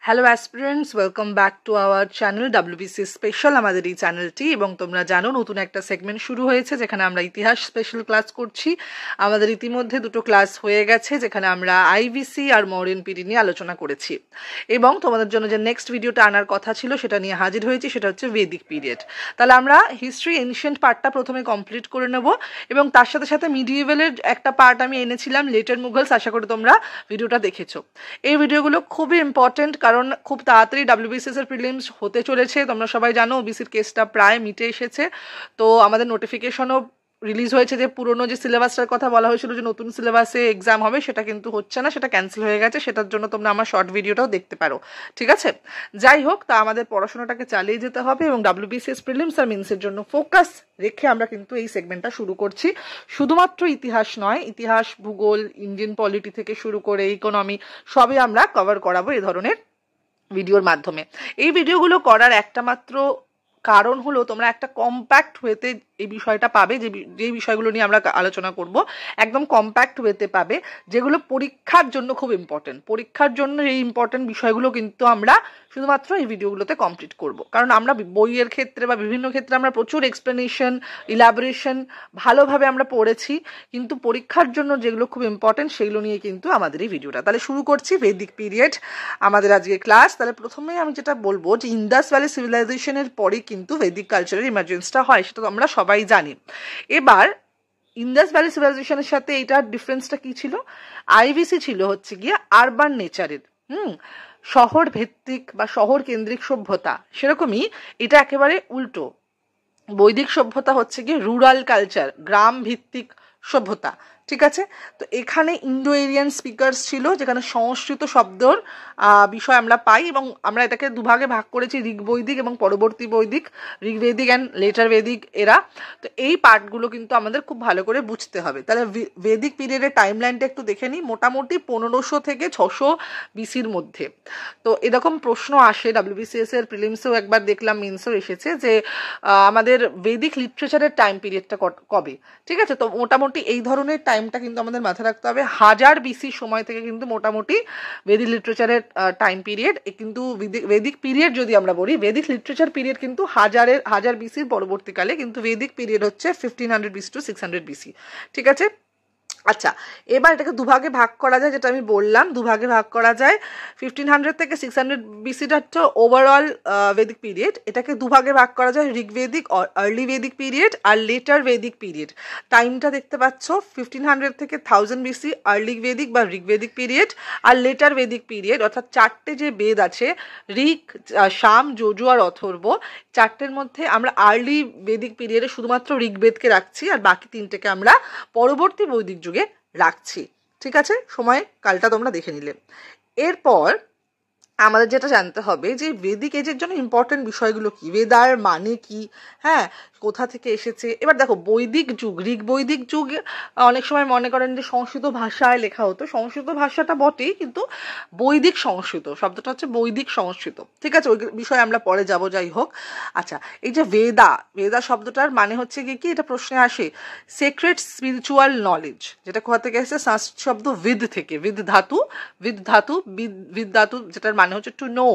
Hello aspirants, welcome back to our channel WBC special. আমাদের এই চ্যানেলটি, এবং তোমরা জানো নতুন একটা সেগমেন্ট শুরু হয়েছে যেখানে আমরা ইতিহাস স্পেশাল ক্লাস করছি। আমাদের ইতিমধ্যে দুটো ক্লাস হয়ে গেছে যেখানে আমরা IBC আর মডার্ন পিরিয়ড নিয়ে আলোচনা করেছি, এবং তোমাদের জন্য যে নেক্সট ভিডিওটা আনার কথা ছিল সেটা নিয়ে হাজির হয়েছি, সেটা হচ্ছে ভেদিক পিরিয়ড। তাহলে আমরা হিস্ট্রি এনশিয়েন্ট পার্টটা প্রথমে কমপ্লিট করে নেব, এবং তার সাথে সাথে মিডিয়েভেলের একটা পার্ট আমি এনেছিলাম, লেটার মুঘলস। আশা করি তোমরা ভিডিওটা দেখেছো। এই ভিডিওগুলো খুবই ইম্পর্টেন্ট, কারণ খুব তাড়াতাড়ি WBCS এর প্রিলিমস হতে চলেছে। তোমরা সবাই জানো ওবিসির কেসটা প্রায় মিটে এসেছে, তো আমাদের নোটিফিকেশনও রিলিজ হয়েছে যে পুরনো যে সিলেবাসটার কথা বলা হয়েছিল যে নতুন সিলেবাসে এক্সাম হবে, সেটা কিন্তু হচ্ছে না, সেটা ক্যান্সেল হয়ে গেছে। সেটার জন্য তোমরা আমার শর্ট ভিডিওটাও দেখতে পারো, ঠিক আছে? যাই হোক, তা আমাদের পড়াশোনাটাকে চালিয়ে যেতে হবে, এবং WBCS প্রিলিমস আর মেন্সের জন্য ফোকাস রেখে আমরা কিন্তু এই সেগমেন্টটা শুরু করছি। শুধুমাত্র ইতিহাস নয়, ইতিহাস, ভূগোল, ইন্ডিয়ান পলিটি থেকে শুরু করে ইকোনমি সবই আমরা কভার করাবো এই ধরনের ভিডিওর মাধ্যমে। এই ভিডিওগুলো করার একটা মাত্র কারণ হলো তোমরা একটা কম্প্যাক্ট ওয়েতে এই বিষয়টা পাবে, যে বিষয়গুলো নিয়ে আমরা আলোচনা করব একদম কম্প্যাক্ট ওয়েতে পাবে, যেগুলো পরীক্ষার জন্য খুব ইম্পর্টেন্ট। পরীক্ষার জন্য এই ইম্পর্টেন্ট বিষয়গুলো কিন্তু আমরা শুধুমাত্র এই ভিডিওগুলোতে কমপ্লিট করব, কারণ আমরা বইয়ের ক্ষেত্রে বা বিভিন্ন ক্ষেত্রে আমরা প্রচুর এক্সপ্লেনেশন, ইলাবোরেশন ভালোভাবে আমরা পড়েছি, কিন্তু পরীক্ষার জন্য যেগুলো খুব ইম্পর্টেন্ট সেগুলো নিয়ে কিন্তু আমাদের এই ভিডিওটা। তাহলে শুরু করছি ভেদিক পিরিয়ড আমাদের আজকে ক্লাস। তাহলে প্রথমে আমি যেটা বলবো যে ইন্দাস ভ্যালি সিভিলাইজেশনের পরে কিন্তু ভেদিক কালচারের ইমার্জেন্সটা হয়, সেটা তো আমরা সবাই জানি। এবার ইন্দাস ভ্যালি সিভিলাইজেশনের সাথে এটার ডিফারেন্সটা কি ছিল? IBC ছিল হচ্ছে গিয়ে আরবান নেচারের, শহর ভিত্তিক বা শহর কেন্দ্রিক সভ্যতা, সেরকমই এটা একেবারে উল্টো। বৈদিক সভ্যতা হচ্ছে গিয়ে রুরাল কালচার, গ্রাম ভিত্তিক সভ্যতা, ঠিক আছে? তো এখানে ইন্ডো এরিয়ান স্পিকার্স ছিল, যেখানে সংস্কৃত শব্দর বিষয় আমরা পাই, এবং আমরা এটাকে দুভাগে ভাগ করেছি, ঋগ্বৈদিক এবং পরবর্তী বৈদিক, ঋগ্বেদিক অ্যান্ড লেটার বেদিক এরা। তো এই পার্টগুলো কিন্তু আমাদের খুব ভালো করে বুঝতে হবে। তাহলে বেদিক পিরিয়ডের টাইম লাইনটা একটু দেখে নিই। মোটামুটি 1500 থেকে 600 BCর মধ্যে। তো এরকম প্রশ্ন আসে WBCS এর প্রিলিমসেও, একবার দেখলাম মেন্সেও এসেছে যে আমাদের বেদিক লিটারেচারের টাইম পিরিয়ডটা কবে, ঠিক আছে? তো মোটামুটি এই ধরনের টাইমটা কিন্তু আমাদের মাথায় রাখতে হবে। 1000 BC সময় থেকে কিন্তু মোটামুটি বেদিক লিটারেচারের টাইম পিরিয়ড। কিন্তু বেদিক পিরিয়ড যদি আমরা বলি, বেদিক লিটারেচার পিরিয়ড কিন্তু 1000 BCর পরবর্তীকালে, কিন্তু বেদিক পিরিয়ড হচ্ছে 1500 BC to 600 BC, ঠিক আছে? আচ্ছা, এবার এটাকে দুভাগে ভাগ করা যায়, যেটা আমি বললাম দুভাগে ভাগ করা যায়। 1500 থেকে 600 BCটা হচ্ছে ওভারঅল বেদিক পিরিয়ড। এটাকে দুভাগে ভাগ করা যায়, ঋগ্বেদিক আর্লি বেদিক পিরিয়ড আর লেটার বেদিক পিরিয়ড। টাইমটা দেখতে পাচ্ছ, 1500 থেকে 1000 BC আর্লি বেদিক বা ঋগ্বেদিক পিরিয়ড, আর লেটার বেদিক পিরিয়ড, অর্থাৎ চারটে যে বেদ আছে, ঋক, সাম, যজু আর অথর্ব, চারটের মধ্যে আমরা আর্লি বেদিক পিরিয়ডে শুধুমাত্র ঋগ্বেদকে রাখছি, আর বাকি তিনটেকে আমরা পরবর্তী বৈদিক যুগে রাখছি, ঠিক আছে? সময় কালটা তোমরা দেখে নিলে। এরপর আমাদের যেটা জানতে হবে যে বেদিক এজের জন্য ইম্পর্টেন্ট বিষয়গুলো কি, বেদার মানে কি, হ্যাঁ, কোথা থেকে এসেছে। এবার দেখো, বৈদিক যুগ, ঋগ বৈদিক যুগ অনেক সময় মনে করেন যে সংস্কৃত ভাষায় লেখা হতো। সংস্কৃত ভাষাটা বটেই, কিন্তু বৈদিক সংস্কৃত শব্দটা হচ্ছে বৈদিক সংস্কৃত, ঠিক আছে? ওই বিষয়ে আমরা পরে যাব, যাই হোক। আচ্ছা, এই যে বেদা শব্দটার মানে হচ্ছে কি, এটা প্রশ্নে আসে, সেক্রেট স্পিরিচুয়াল নলেজ, যেটা কোথা থেকে এসেছে? সংস্কৃত শব্দ বিদ থেকে, বিদ ধাতু, যেটার মানে হচ্ছে টু নো,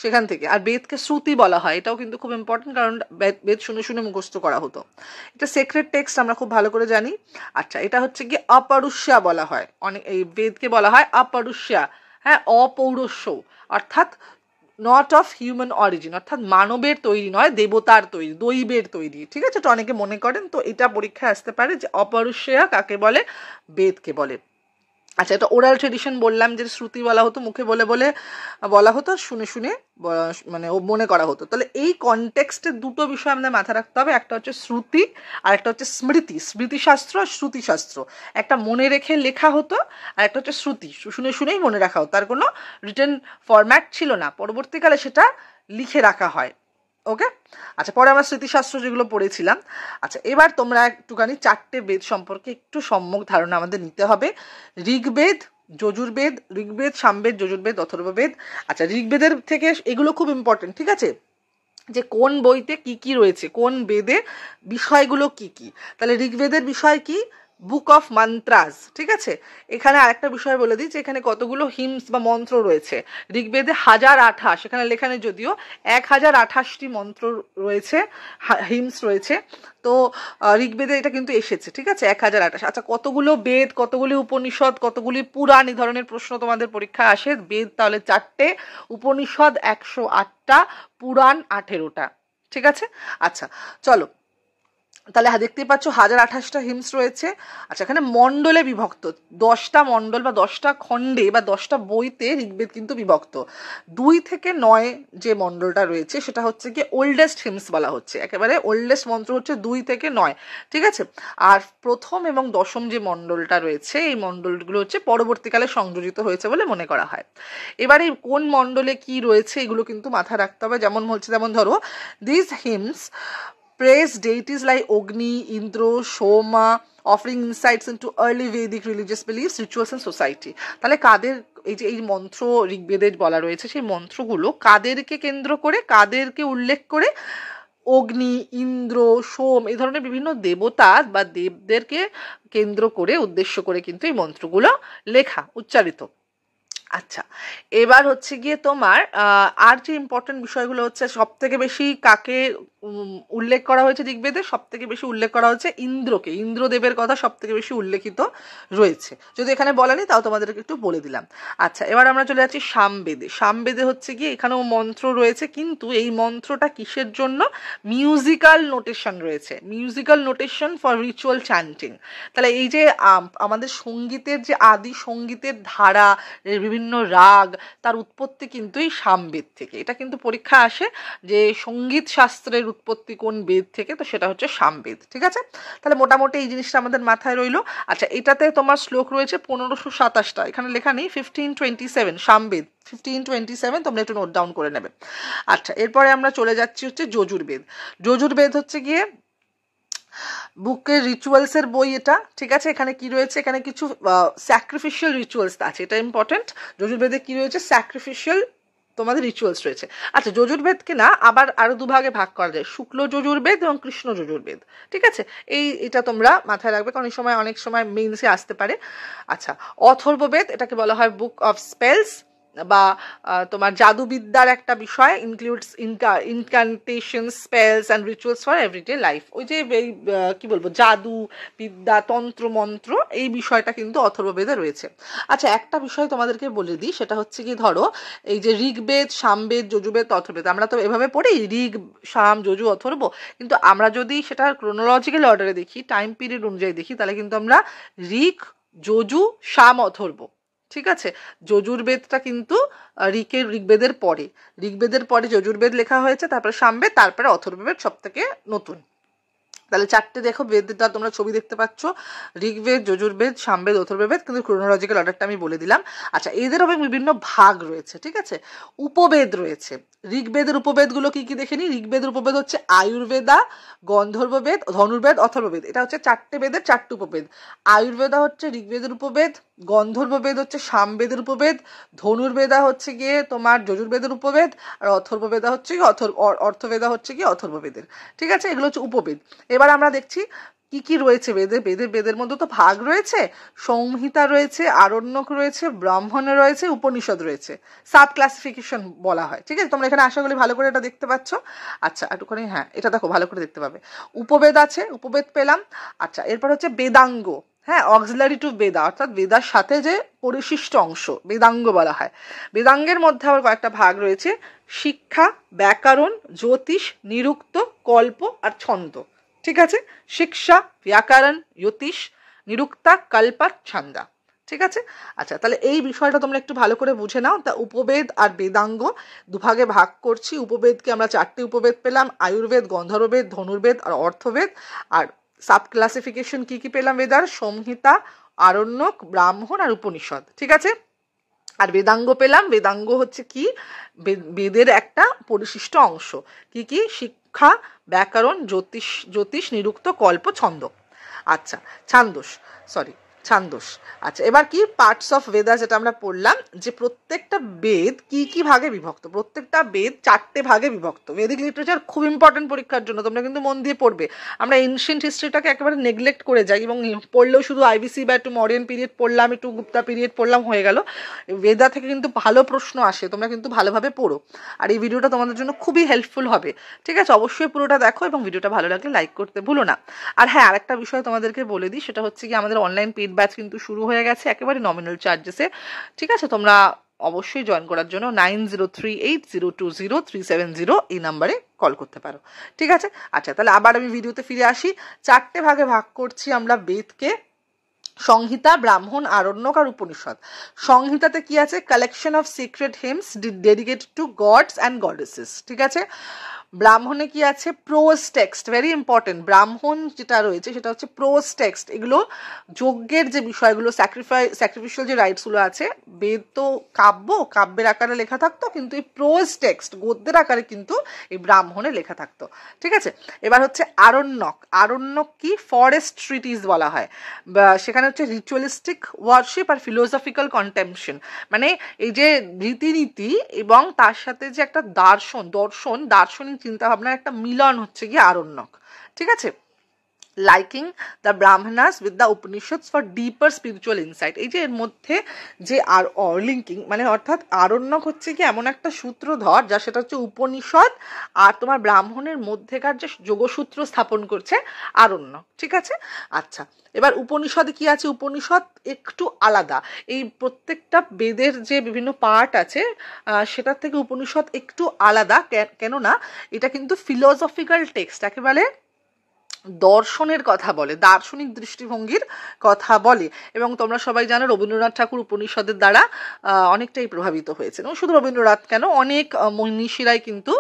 সেখান থেকে। আর বেদকে শ্রুতি বলা হয়, এটাও কিন্তু খুব ইম্পর্টেন্ট, কারণ বেদ শুনে শুনে মুখস্থ করা হতো। এটা সেক্রেট টেক্সট, আমরা খুব ভালো করে জানি। আচ্ছা, এটা হচ্ছে কি অপৌরুষ্যা বলা হয়, অনেক এই বেদকে বলা হয় অপৌরুষ্যা, হ্যাঁ, অপৌরস্য, অর্থাৎ নট অফ হিউম্যান অরিজিন, অর্থাৎ মানবের তৈরি নয়, দেবতার তৈরি, দৈবের তৈরি, ঠিক আছে? তো অনেকে মনে করেন, তো এটা পরীক্ষায় আসতে পারে যে অপৌরুষ্যা কাকে বলে, বেদকে বলে। আচ্ছা, এটা ওরাল ট্রেডিশন বললাম, যে শ্রুতি বলা হতো, মুখে বলে বলে বলা হতো, শুনে শুনে মানে মনে করা হতো। তাহলে এই কনটেক্সটে দুটো বিষয় আমাদের মাথায় রাখতে হবে, একটা হচ্ছে শ্রুতি আর একটা হচ্ছে স্মৃতি, স্মৃতিশাস্ত্র আর শ্রুতিশাস্ত্র। একটা মনে রেখে লেখা হতো, আর একটা হচ্ছে শ্রুতি, শুনে শুনেই মনে রাখা হতো, তার কোনো রিটেন ফরম্যাট ছিল না, পরবর্তীকালে সেটা লিখে রাখা হয়, ওকে? আচ্ছা, পরে আমরা স্মৃতিশাস্ত্র যেগুলো পড়েছিলাম। আচ্ছা, এবার তোমরা একটুখানি চারটে বেদ সম্পর্কে একটু সম্যক ধারণা আমাদের নিতে হবে। ঋগ্বেদ, যজুর্বেদ, ঋগ্বেদ, সামবেদ, যজুর্বেদ, অথর্ববেদ। আচ্ছা, ঋগ্বেদের থেকে এগুলো খুব ইম্পর্টেন্ট, ঠিক আছে? যে কোন বইতে কি কি রয়েছে, কোন বেদে বিষয়গুলো কি কি। তাহলে ঋগ্বেদের বিষয় কি? Book of মন্ত্রাস। ঠিক আছে, এখানে আরেকটা বিষয় বলে দিই যে এখানে কতগুলো হিমস বা মন্ত্র রয়েছে। ঋগ্বেদে 1028, এখানে লেখানে যদিও 1028টি মন্ত্র রয়েছে, হিমস রয়েছে। তো ঋগ্বেদে এটা কিন্তু এসেছে, ঠিক আছে, 1028। আচ্ছা, কতগুলো বেদ, কতগুলি উপনিষদ, কতগুলি পুরাণ, এই ধরনের প্রশ্ন তোমাদের পরীক্ষায় আসে। বেদ তাহলে 4টে, উপনিষদ 108টা, পুরাণ 18টা। ঠিক আছে, আচ্ছা চলো, তাহলে দেখতেই পাচ্ছ 1028টা হিমস রয়েছে। আচ্ছা, এখানে মণ্ডলে বিভক্ত, 10টা মণ্ডল বা 10টা খণ্ডে বা 10টা বইতে ঋগ্বেদ কিন্তু বিভক্ত। 2 থেকে 9 যে মণ্ডলটা রয়েছে সেটা হচ্ছে কি ওল্ডেস্ট হিমস বলা হচ্ছে, একেবারে ওল্ডেস্ট মন্ত্র হচ্ছে 2 থেকে 9। ঠিক আছে, আর প্রথম এবং দশম যে মণ্ডলটা রয়েছে এই মণ্ডলগুলো হচ্ছে পরবর্তীকালে সংযোজিত হয়েছে বলে মনে করা হয়। এবারে কোন মণ্ডলে কি রয়েছে এগুলো কিন্তু মাথায় রাখতে হবে। যেমন হচ্ছে, যেমন ধরো, this hymns praise deities like Agni, Indra, Soma, offering insights into early Vedic religious beliefs, rituals and society. তাহলে কাদের এই যে এই মন্ত্র ঋগ্বেদে বলা রয়েছে, সেই মন্ত্রগুলো কাদেরকে কেন্দ্র করে, কাদেরকে উল্লেখ করে? অগ্নি, ইন্দ্র, সোম, এই ধরনের বিভিন্ন দেবতা বা দেবদেরকে কেন্দ্র করে, উদ্দেশ্য করে কিন্তু এই মন্ত্রগুলো লেখা, উচ্চারিত। আচ্ছা, এবার হচ্ছে গিয়ে তোমার আর যে ইম্পর্টেন্ট বিষয়গুলো হচ্ছে, সব থেকে বেশি কাকে উল্লেখ করা হয়েছে ঋগ্বেদে? সব থেকে বেশি উল্লেখ করা হচ্ছে ইন্দ্রকে, ইন্দ্রদেবের কথা সব থেকে বেশি উল্লেখিত রয়েছে, যদি এখানে বলা নেই তাও তোমাদেরকে একটু বলে দিলাম। আচ্ছা, এবার আমরা চলে যাচ্ছি সামবেদে। সামবেদে হচ্ছে গিয়ে এখানেও মন্ত্র রয়েছে, কিন্তু এই মন্ত্রটা কিসের জন্য? মিউজিক্যাল নোটেশন রয়েছে, musical notation for ritual chanting. তাহলে এই যে আমাদের সঙ্গীতের যে আদি সঙ্গীতের ধারা, বিভিন্ন রাগ, তার উৎপত্তি কিন্তু এই সামবেদ থেকে। এটা কিন্তু পরীক্ষা আসে যে সঙ্গীত শাস্ত্রের উৎপত্তি কোন বেদ থেকে, তো সেটা হচ্ছে সামবেদ। ঠিক আছে, তাহলে মোটামুটি এই জিনিসটা আমাদের মাথায় রইলো। আচ্ছা, এটাতে তোমার শ্লোক রয়েছে 1527টা, এখানে লেখা নেই 1527 সামবেদ 1527, তোমরা একটু নোট ডাউন করে নেবে। আচ্ছা, এরপরে আমরা চলে যাচ্ছি হচ্ছে যজুর্বেদ। যজুর্বেদ হচ্ছে গিয়ে বুকের রিচুয়ালসের বই এটা। ঠিক আছে, এখানে কি রয়েছে? এখানে কিছু স্যাক্রিফিশিয়াল রিচুয়ালস আছে, এটা ইম্পর্টেন্ট। যজুর্বেদে কি রয়েছে? স্যাক্রিফিশিয়াল তোমাদের রিচুয়ালস রয়েছে। আচ্ছা, যজুর্বেদকে না আবার আরো দুভাগে ভাগ করা যায়, শুক্ল যজুর্বেদ এবং কৃষ্ণ যজুর্বেদ। ঠিক আছে, এটা তোমরা মাথায় রাখবে, কারণ এই সময় অনেক সময় মেইনসে আসতে পারে। আচ্ছা, অথর্ববেদ, এটাকে বলা হয় বুক অফ স্পেলস বা তোমার জাদুবিদ্যার একটা বিষয়, includes incantation, spells and rituals for everyday life. ওই যে কি বলবো, জাদু বিদ্যা, তন্ত্র মন্ত্র, এই বিষয়টা কিন্তু অথর্ববেদে রয়েছে। আচ্ছা, একটা বিষয় তোমাদেরকে বলে দিই, সেটা হচ্ছে কি, ধরো এই যে ঋগ্বেদ, সামবেদ, যজুর্বেদ, অথর্ববেদ, আমরা তো এভাবে পড়ি ঋগ, সাম, যজু, অথর্ব, কিন্তু আমরা যদি সেটা ক্রোনোলজিক্যাল অর্ডারে দেখি, টাইম পিরিয়ড অনুযায়ী দেখি, তাহলে কিন্তু আমরা ঋগ, যজু, সাম, অথর্ব। ঠিক আছে, যজুর্বেদটা কিন্তু ঋগ্বেদের পরে, ঋগ্বেদের পরে যজুর্বেদ লেখা হয়েছে, তারপরে সামবেদ, তারপরে অথর্ববেদ সব থেকে নতুন। তাহলে 4টে দেখো বেদটা তোমরা ছবি দেখতে পাচ্ছ, ঋগ্বেদ, যজুর্বেদ, সামবেদ, অথর্ববেদ, কিন্তু ক্রোনোলজিক্যাল অর্ডারটা আমি বলে দিলাম। আচ্ছা, এদের হবে বিভিন্ন ভাগ রয়েছে। ঠিক আছে, উপবেদ রয়েছে। ঋগ্বেদের উপবেদগুলো কি কি দেখে নি? ঋগ্বেদের উপবেদ হচ্ছে আয়ুর্বেদা, গন্ধর্ববেদ, ধনুর্বেদ, অথর্ববেদ। এটা হচ্ছে 4টে বেদের 4টে উপবেদ। আয়ুর্বেদা হচ্ছে ঋগ্বেদের উপবেদ, গন্ধর্ববেদ হচ্ছে সামবেদের উপবেদ, ধনুর্বেদা হচ্ছে গিয়ে তোমার যজুর্বেদের উপবেদ, আর অথর্ববেদা হচ্ছে কি অর্থবেদা হচ্ছে কি অথর্ববেদের। ঠিক আছে, এগুলো হচ্ছে উপবেদ। এবার আমরা দেখছি কি কি রয়েছে বেদের মধ্যে তো ভাগ রয়েছে, সংহিতা রয়েছে, আরণ্যক রয়েছে, ব্রাহ্মণ রয়েছে, উপনিষদ রয়েছে, সাব ক্লাসিফিকেশন বলা হয়। ঠিক আছে, তোমরা এখানে আশা করি ভালো করে এটা দেখতে পাচ্ছ। আচ্ছা, একটুখানি, হ্যাঁ, এটা দেখো ভালো করে দেখতে পাবে। উপবেদ আছে, উপবেদ পেলাম। আচ্ছা, এরপর হচ্ছে বেদাঙ্গ, হ্যাঁ, অক্সিলারি টু বেদা, অর্থাৎ বেদার সাথে যে পরিশিষ্ট অংশ, বেদাঙ্গ বলা হয়। বেদাঙ্গের মধ্যে আবার কয়েকটা ভাগ রয়েছে, শিক্ষা, ব্যাকরণ, জ্যোতিষ, নিরুক্ত, কল্প আর ছন্দ। ঠিক আছে, শিক্ষা, ব্যাকরণ, জ্যোতিষ, নিরুক্তা, কল্পা, ছন্দা। ঠিক আছে, আচ্ছা, তাহলে এই বিষয়টা তোমরা একটু ভালো করে বুঝে নাও। তা উপবেদ আর বেদাঙ্গ দুভাগে ভাগ করছি। উপবেদকে আমরা 4টে উপবেদ পেলাম, আয়ুর্বেদ, গন্ধর্ববেদ, ধনুর্বেদ আর অর্থবেদ। আর সাব ক্লাসিফিকেশন কি কি পেলাম বেদার? সংহিতা, আরণ্যক, ব্রাহ্মণ আর উপনিষদ। ঠিক আছে, আর বেদাঙ্গ পেলাম। বেদাঙ্গ হচ্ছে কি? বেদের একটা পরিশিষ্ট অংশ। কি কি? শিক্ষা, ব্যাকরণ, জ্যোতিষ, নিরুক্ত, কল্প, ছন্দ। আচ্ছা, ছান্দস। আচ্ছা, এবার কি পার্টস অফ বেদা যেটা আমরা পড়লাম, যে প্রত্যেকটা বেদ কি কি ভাগে বিভক্ত। প্রত্যেকটা বেদ 4টে ভাগে বিভক্ত। বেদিক লিটারেচার খুব ইম্পর্টেন্ট পরীক্ষার জন্য, তোমরা কিন্তু মন দিয়ে পড়বে। আমরা এনশিয়েন্ট হিস্ট্রিটাকে একেবারে নেগলেক্ট করে যাই এবং পড়লেও শুধু আইবিসি বা একটু মডার্ন পিরিয়ড পড়লাম, একটু গুপ্তা পিরিয়ড পড়লাম, হয়ে গেল। বেদা থেকে কিন্তু ভালো প্রশ্ন আসে, তোমরা কিন্তু ভালোভাবে পড়ো। আর এই ভিডিওটা তোমাদের জন্য খুবই হেল্পফুল হবে, ঠিক আছে? অবশ্যই পুরোটা দেখো এবং ভিডিওটা ভালো লাগলে লাইক করতে ভুলো না। আর হ্যাঁ, আরেকটা বিষয় তোমাদেরকে বলে দিই, সেটা হচ্ছে কি আমাদের অনলাইন পেড ব্যাচ কিন্তু শুরু হয়ে গেছে একেবারে নমিনাল চার্জেসে, ঠিক আছে? তোমরা অবশ্যই জয়েন করার জন্য 9038020370 এই নাম্বারে কল করতে পারো, ঠিক আছে? আচ্ছা, তাহলে আবার আমি ভিডিওতে ফিরে আসি। 4টে ভাগে ভাগ করছি আমরা বেদকে: সংহিতা, ব্রাহ্মণ, আরণ্যক আর উপনিষদ। সংহিতাতে কি আছে? Collection of secret hymns dedicated to gods and goddesses, ঠিক আছে? ব্রাহ্মণে কি আছে? Prose text, very important. Brahmana যেটা রয়েছে সেটা হচ্ছে প্রোজ টেক্সট। এগুলো যজ্ঞের যে বিষয়গুলো, স্যাক্রিফিশিয়াল যে রাইটসগুলো আছে, বেদ তো কাব্যের আকারে লেখা থাকতো, কিন্তু এই প্রোজ টেক্সট গদ্যের আকারে কিন্তু এই ব্রাহ্মণে লেখা থাকতো, ঠিক আছে? এবার হচ্ছে আরণ্যক। আরণ্যক কি? ফরেস্ট ট্রিটিস বলা হয়। সেখানে হচ্ছে রিচুয়ালিস্টিক ওয়ার্শিপ আর ফিলোসফিক্যাল কন্টেম্পশন, মানে এই যে রীতিনীতি এবং তার সাথে যে একটা দার্শনিক চিন্তাভাবনার একটা মিলন হচ্ছে গিয়ে আরণ্যক, ঠিক আছে? Liking the Brahmanas with the Upanishads for deeper spiritual insight. এই যে এর মধ্যে যে লিঙ্কিং, মানে অর্থাৎ আরণ্যক হচ্ছে কি এমন একটা সূত্রধর, যা সেটা হচ্ছে উপনিষদ আর তোমার ব্রাহ্মণের মধ্যেকার যে যোগসূত্র স্থাপন করছে আরণ্যক, ঠিক আছে? আচ্ছা, এবার উপনিষদে কি আছে? উপনিষদ একটু আলাদা। এই প্রত্যেকটা বেদের যে বিভিন্ন পার্ট আছে সেটার থেকে উপনিষদ একটু আলাদা। কেননা এটা কিন্তু ফিলোসফিক্যাল টেক্সট, একেবারে দর্শনের কথা বলে, দার্শনিক দৃষ্টিভঙ্গির কথা বলে। এবং তোমরা সবাই জানো রবীন্দ্রনাথ ঠাকুর উপনিষদের দ্বারা অনেকটাই প্রভাবিত হয়েছে। এবং শুধু রবীন্দ্রনাথ কেন, অনেক মনীষীরাই কিন্তু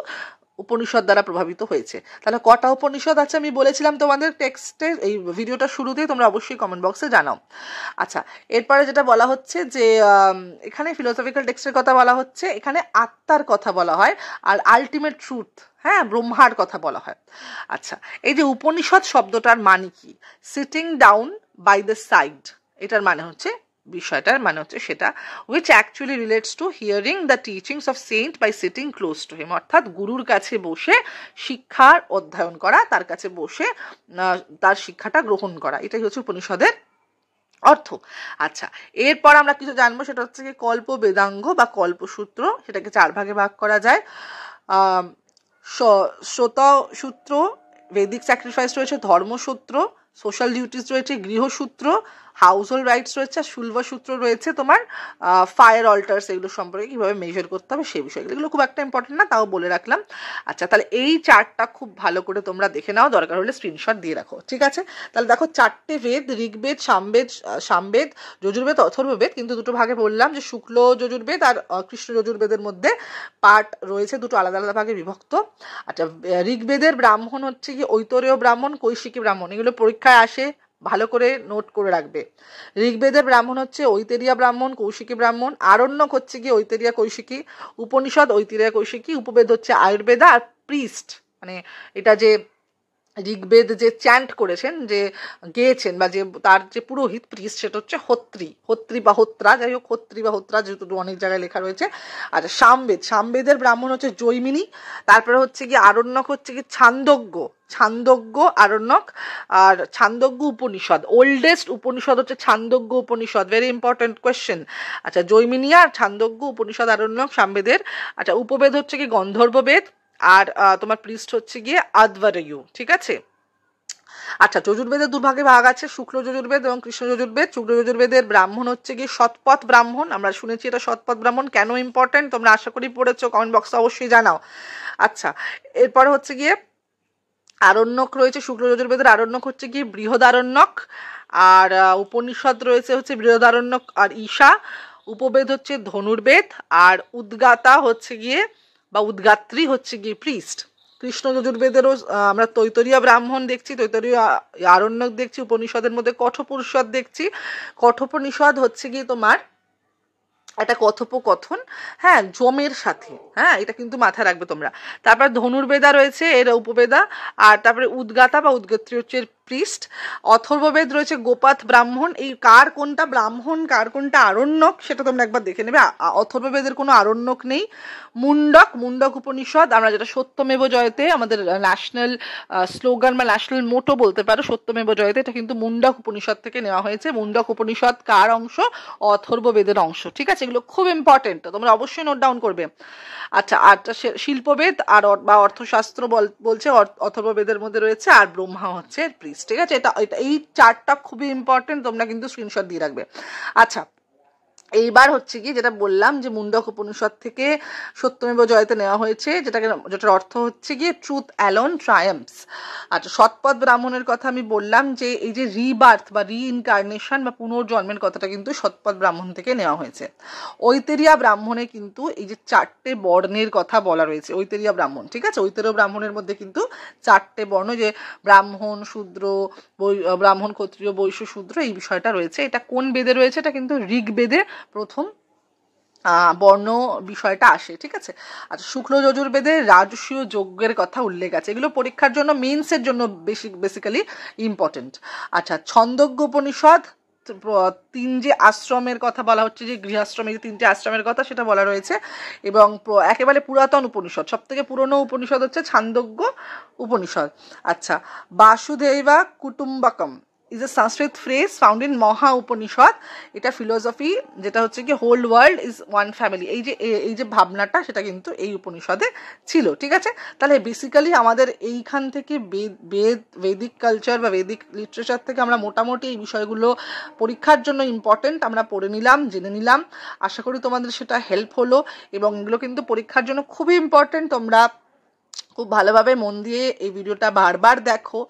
উপনিষদ দ্বারা প্রভাবিত হয়েছে। তাহলে কটা উপনিষদ আছে আমি বলেছিলাম তোমাদের টেক্সটের এই ভিডিওটা শুরুতেই, তোমরা অবশ্যই কমেন্ট বক্সে জানাও। আচ্ছা, এরপরে যেটা বলা হচ্ছে যে এখানে ফিলোসফিক্যাল টেক্সটের কথা বলা হচ্ছে, এখানে আত্মার কথা বলা হয় আর আলটিমেট ট্রুথ, হ্যাঁ, ব্রহ্মার কথা বলা হয়। আচ্ছা, এই যে উপনিষদ শব্দটার মানে কি? Sitting down by the side, এটার মানে হচ্ছে, বিষয়টার মানে হচ্ছে সেটা, which actually relates to hearing the teachings of saint by sitting close to him, অর্থাৎ গুরুর কাছে বসে শিক্ষার অধ্যয়ন করা, তার কাছে বসে তার শিক্ষাটা গ্রহণ করা, এটাই হচ্ছে উপনিষদের অর্থ। আচ্ছা, এরপর আমরা কিছু জানবো, সেটা হচ্ছে কি কল্প বেদাঙ্গ বা কল্পসূত্র। সেটাকে 4 ভাগে ভাগ করা যায়। শ্রোতসূত্র, বেদিক স্যাক্রিফাইস রয়েছে, ধর্মসূত্র, সোশ্যাল ডিউটিস রয়েছে, গৃহসূত্র, হাউস হোল্ড রাইটস রয়েছে, আর শুল্বসূত্র রয়েছে তোমার ফায়ার অল্টার্স, এগুলো সম্পর্কে কীভাবে মেজার করতে হবে সেই বিষয়গুলো। এগুলো খুব একটা ইম্পর্টেন্ট না, তাও বলে রাখলাম। আচ্ছা, তাহলে এই চার্টটা খুব ভালো করে তোমরা দেখে নাও, দরকার হলে স্ক্রিনশট দিয়ে রাখো, ঠিক আছে? তাহলে দেখো 4টে বেদ, ঋগ্বেদ, সামবেদ, যজুর্বেদ, অথর্ববেদ, কিন্তু 2টো ভাগে বললাম, যে শুক্ল যজুর্বেদ আর কৃষ্ণ যজুর্বেদের মধ্যে পার্ট রয়েছে, 2টো আলাদা আলাদা ভাগে বিভক্ত। আচ্ছা, ঋগ্বেদের ব্রাহ্মণ হচ্ছে কি ঐতরেয় ব্রাহ্মণ, কৈশিকী ব্রাহ্মণ, এগুলো পরীক্ষায় আসে, ভালো করে নোট করে রাখবে। ঋগ্বেদের ব্রাহ্মণ হচ্ছে ঐতেরিয়া ব্রাহ্মণ, কৌশিকী ব্রাহ্মণ। আরণ্যক হচ্ছে কি ঐতেরিয়া কৈশিকী, উপনিষদ ঐতেরিয়া কৈশিকী, উপবেদ হচ্ছে আয়ুর্বেদা, আর প্রিস্ট মানে এটা যে ঋগ্বেদ যে চ্যান্ট করেছেন, যে গেয়েছেন, বা যে তার যে পুরোহিত প্রিস্ট, সেটা হচ্ছে হোত্রী বা হোত্রা, যাই হোক, হোত্রী বা হোত্রা, যেহেতু অনেক জায়গায় লেখা রয়েছে। আর সামবেদের ব্রাহ্মণ হচ্ছে জৈমিনী। তারপরে হচ্ছে কি আরণ্যক হচ্ছে কি ছান্দোগ্য আরণ্যক, আর ছান্দোগ্য উপনিষদ, ওল্ডেস্ট উপনিষদ হচ্ছে Chandogya Upanishad, very important question. আচ্ছা, জৈমিনী আর ছান্দোগ্য উপনিষদ আরণ্যক সামবেদের। আচ্ছা, উপবেদ হচ্ছে কি গন্ধর্ববেদ, আর তোমার প্রিস্ট হচ্ছে গিয়ে আদভারয়ু, ঠিক আছে? আচ্ছা, যজুর্বেদের 2 ভাগে ভাগ আছে, শুক্ল যজুর্বেদ এবং কৃষ্ণ যজুর্বেদ। শুক্ল যজুর্বেদের ব্রাহ্মণ হচ্ছে গিয়ে শতপথ ব্রাহ্মণ। আমরা শুনেছি এটা শতপথ ব্রাহ্মণ কেন ইম্পর্টেন্ট, তোমরা আশা করি পড়েছো, কমেন্ট বক্সে অবশ্যই জানাও। আচ্ছা, এরপরে হচ্ছে গিয়ে আরণ্যক রয়েছে, শুক্ল যজুর্বেদের আরণ্যক হচ্ছে গিয়ে বৃহদারণ্যক, আর উপনিষদ রয়েছে হচ্ছে বৃহদারণ্যক আর ঈশা। উপবেদ হচ্ছে ধনুর্বেদ, আর উদ্গাতা হচ্ছে গিয়ে বা উদ্গাত্রী হচ্ছে গিয়ে প্রিস্ট। কৃষ্ণ যজুর্বেদেরও আমরা তৈতরীয় ব্রাহ্মণ দেখছি, তৈতরীয় আরণ্যক দেখছি। উপনিষদের মধ্যে কঠোপনিষদ দেখছি। কঠোপনিষদ হচ্ছে গিয়ে তোমার একটা কথোপকথন, হ্যাঁ, যমের সাথে, হ্যাঁ, এটা কিন্তু মাথায় রাখবে তোমরা। তারপর ধনুর্বেদা রয়েছে, এর উপবেদা। আর তারপরে উদ্গাতা বা উদ্গত্রী হচ্ছে প্রিস্ট। অথর্ববেদ রয়েছে গোপাত ব্রাহ্মণ। এই কার কোনটা ব্রাহ্মণ কার কোনটা আরণ্যক সেটা তোমরা একবার দেখে নেবে। অথর্ববেদের কোনো আরণ্যক নেই। মুন্ডক উপনিষদ, আমরা যেটা সত্যমেব জয়তে আমাদের ন্যাশনাল স্লোগান বা ন্যাশনাল মোটো বলতে পারো, সত্যমেব জয়তে, এটা কিন্তু মুন্ডক উপনিষদ থেকে নেওয়া হয়েছে। মুন্ডক উপনিষদ কার অংশ? অথর্ববেদের অংশ। ঠিক আছে, এগুলো খুব ইম্পর্টেন্ট, তোমরা অবশ্যই নোট ডাউন করবে। আচ্ছা, আর শিল্পবেদ আর বা অর্থশাস্ত্র বলছে অথর্ববেদের মধ্যে রয়েছে, আর ব্রহ্মা হচ্ছে প্রিস্ট। ঠিক আছে, এটা এই চারটা খুবই ইম্পর্টেন্ট, তোমরা কিন্তু স্ক্রিনশট দিয়ে রাখবে। আচ্ছা, এইবার হচ্ছে কি যেটা বললাম যে মুন্ডক উপনিষদ থেকে সত্যমেব জয়তে নেওয়া হয়েছে, যেটার অর্থ হচ্ছে গিয়ে ট্রুথ অ্যালোন ট্রায়াম্পস। আচ্ছা, সৎপথ ব্রাহ্মণের কথা আমি বললাম যে এই যে রিবার্থ বা রিইনকার্নেশন বা পুনর্জন্মের কথাটা কিন্তু সৎপথ ব্রাহ্মণ থেকে নেওয়া হয়েছে। ঐতেরিয়া ব্রাহ্মণে কিন্তু এই যে 4টে বর্ণের কথা বলা রয়েছে, ঐতেরিয়া ব্রাহ্মণ। ঠিক আছে, ঐতেরীয় ব্রাহ্মণের মধ্যে কিন্তু 4টে বর্ণ, যে ব্রাহ্মণ, শূদ্র, ব্রাহ্মণ, ক্ষত্রিয়, বৈশ্য, শূদ্র, এই বিষয়টা রয়েছে। এটা কোন বেদে রয়েছে? এটা কিন্তু ঋগ্বেদে প্রথম বর্ণ বিষয়টা আসে। ঠিক আছে, আচ্ছা, শুক্ল যজুর্বেদে রাজসূয় যজ্ঞের কথা উল্লেখ আছে। এগুলো পরীক্ষার জন্য, মেইনসের জন্য বেসিক্যালি ইম্পর্টেন্ট। আচ্ছা, ছন্দজ্ঞ উপনিষদ, 3 যে আশ্রমের কথা বলা হচ্ছে, যে গৃহাশ্রমে যে 3টে আশ্রমের কথা সেটা বলা রয়েছে। এবং একেবারে পুরাতন উপনিষদ, সব থেকে পুরনো উপনিষদ হচ্ছে ছান্দোগ্য উপনিষদ। আচ্ছা, Vasudhaiva Kutumbakam is a Sanskrit phrase found in Maha Upanishad. এটা ফিলোসফি, যেটা হচ্ছে কি whole world is one family, এই যে ভাবনাটা সেটা কিন্তু এই উপনিষদে ছিল। ঠিক আছে, তাহলে বেসিক্যালি আমাদের এইখান থেকে বেদিক কালচার বা বেদিক লিটারেচার থেকে আমরা মোটামুটি এই বিষয়গুলো পরীক্ষার জন্য ইম্পর্টেন্ট আমরা পড়ে নিলাম, জেনে নিলাম। আশা করি তোমাদের সেটা হেল্প হলো, এবং এগুলো কিন্তু পরীক্ষার জন্য খুবই ইম্পর্টেন্ট। তোমরা খুব ভালোভাবে মন দিয়ে এই ভিডিওটা বারবার দেখো,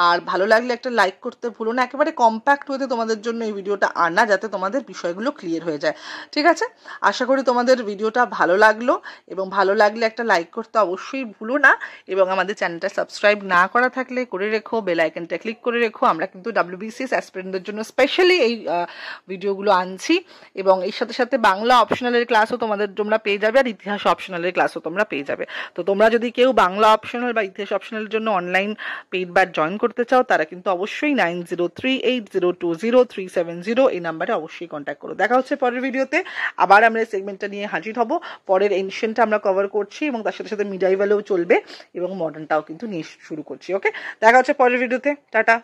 আর ভালো লাগলে একটা লাইক করতে ভুলো না। একেবারে কম্প্যাক্ট হতে তোমাদের জন্য এই ভিডিওটা আনা, যাতে তোমাদের বিষয়গুলো ক্লিয়ার হয়ে যায়। ঠিক আছে, আশা করি তোমাদের ভিডিওটা ভালো লাগলো, এবং ভালো লাগলে একটা লাইক করতে অবশ্যই ভুলো না, এবং আমাদের চ্যানেলটা সাবস্ক্রাইব না করা থাকলে করে রেখো, বেল আইকনটা ক্লিক করে রেখো। আমরা কিন্তু WBCS অ্যাসপিরেন্টদের জন্য স্পেশালি এই ভিডিওগুলো আনছি, এবং এর সাথে সাথে বাংলা অপশনালের ক্লাসও তোমরা পেয়ে যাবে, আর ইতিহাস অপশনালের ক্লাসও তোমরা পেয়ে যাবে। তো তোমরা যদি কেউ বাংলা অপশনাল বা ইতিহাস অপশনালের জন্য অনলাইন পেইড ব্যাচ জয়েন করতে চাও, তারা কিন্তু অবশ্যই 9038020370 এই নাম্বারে অবশ্যই কন্ট্যাক্ট করো। দেখা হচ্ছে পরের ভিডিওতে, আবার আমরা এই সেগমেন্টটা নিয়ে হাজির হব। পরের এনশিয়েন্টটা আমরা কভার করছি, এবং তার সাথে সাথে মিডাইভালও চলবে, এবং মডার্নটাও কিন্তু নিয়ে শুরু করছি। ওকে, দেখা হচ্ছে পরের ভিডিওতে, টাটা।